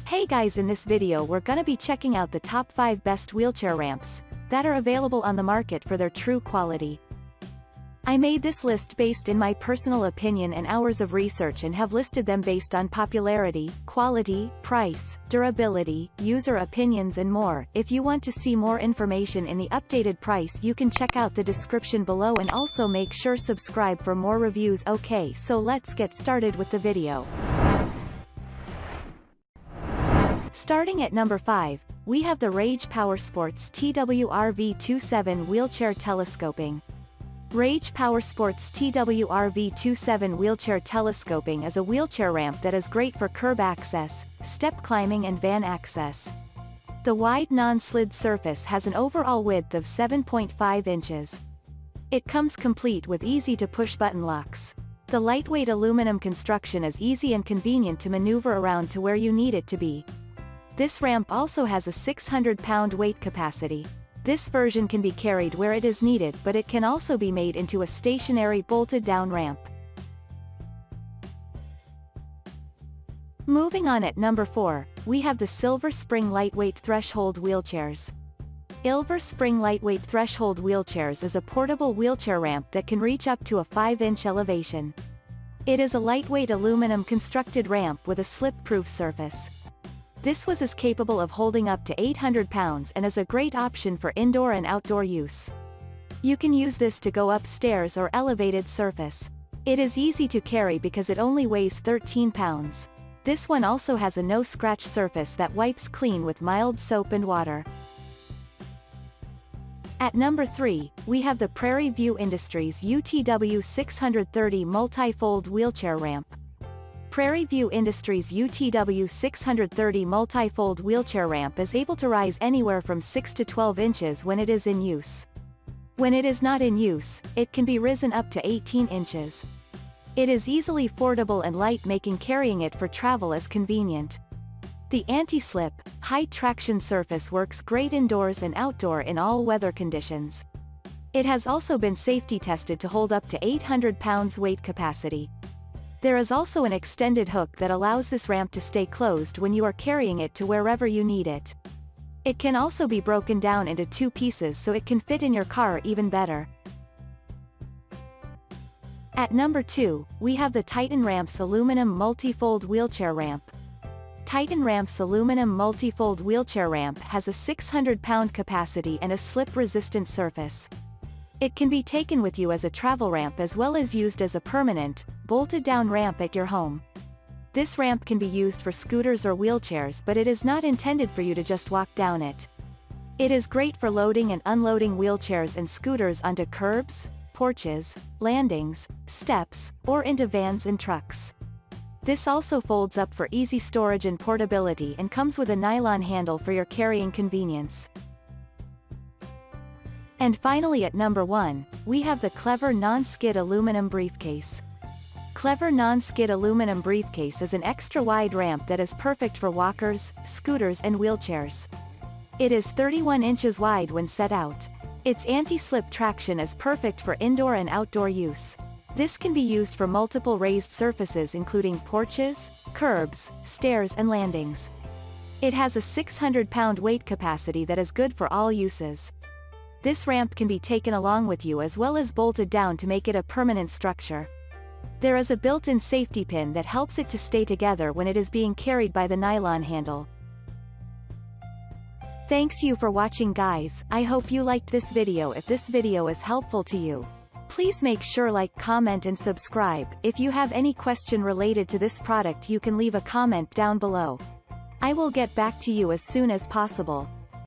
Hey guys, in this video we're gonna be checking out the top 5 best wheelchair ramps that are available on the market for their true quality. I made this list based in my personal opinion and hours of research and have listed them based on popularity, quality, price, durability, user opinions and more. If you want to see more information in the updated price, you can check out the description below and also make sure subscribe for more reviews. Okay, so let's get started with the video. Starting at number 5, we have the Rage Powersports TWRV27 Wheelchair Telescoping. Rage Powersports TWRV27 Wheelchair Telescoping is a wheelchair ramp that is great for curb access, step climbing and van access. The wide non-slid surface has an overall width of 7.5 inches. It comes complete with easy-to-push button locks. The lightweight aluminum construction is easy and convenient to maneuver around to where you need it to be. This ramp also has a 600-pound weight capacity. This version can be carried where it is needed, but it can also be made into a stationary bolted-down ramp. Moving on at number 4, we have the Silverspring Lightweight Threshold Wheelchairs. Silverspring Lightweight Threshold Wheelchairs is a portable wheelchair ramp that can reach up to a 5-inch elevation. It is a lightweight aluminum-constructed ramp with a slip-proof surface. This is capable of holding up to 800 pounds and is a great option for indoor and outdoor use. You can use this to go upstairs or elevated surface. It is easy to carry because it only weighs 13 pounds. This one also has a no-scratch surface that wipes clean with mild soap and water. At number 3, we have the Prairie View Industries UTW 630 Multifold Wheelchair Ramp. Prairie View Industries UTW 630 Multifold Wheelchair Ramp is able to rise anywhere from 6 to 12 inches when it is in use. When it is not in use, it can be risen up to 18 inches. It is easily affordable and light, making carrying it for travel as convenient. The anti-slip, high-traction surface works great indoors and outdoor in all weather conditions. It has also been safety tested to hold up to 800 pounds weight capacity. There is also an extended hook that allows this ramp to stay closed when you are carrying it to wherever you need it. It can also be broken down into 2 pieces so it can fit in your car even better. At number 2, we have the Titan Ramps Aluminum Multifold Wheelchair Ramp. Titan Ramps Aluminum Multifold Wheelchair Ramp has a 600-pound capacity and a slip-resistant surface. It can be taken with you as a travel ramp as well as used as a permanent, bolted-down ramp at your home. This ramp can be used for scooters or wheelchairs, but it is not intended for you to just walk down it. It is great for loading and unloading wheelchairs and scooters onto curbs, porches, landings, steps, or into vans and trucks. This also folds up for easy storage and portability and comes with a nylon handle for your carrying convenience. And finally at number 1, we have the Clevr Non-Skid Aluminum Briefcase. Clevr Non-Skid Aluminum Briefcase is an extra-wide ramp that is perfect for walkers, scooters and wheelchairs. It is 31 inches wide when set out. Its anti-slip traction is perfect for indoor and outdoor use. This can be used for multiple raised surfaces including porches, curbs, stairs and landings. It has a 600-pound weight capacity that is good for all uses. This ramp can be taken along with you as well as bolted down to make it a permanent structure. There is a built-in safety pin that helps it to stay together when it is being carried by the nylon handle. Thanks you for watching guys. I hope you liked this video. If this video is helpful to you, please make sure like, comment and subscribe. If you have any question related to this product, you can leave a comment down below. I will get back to you as soon as possible.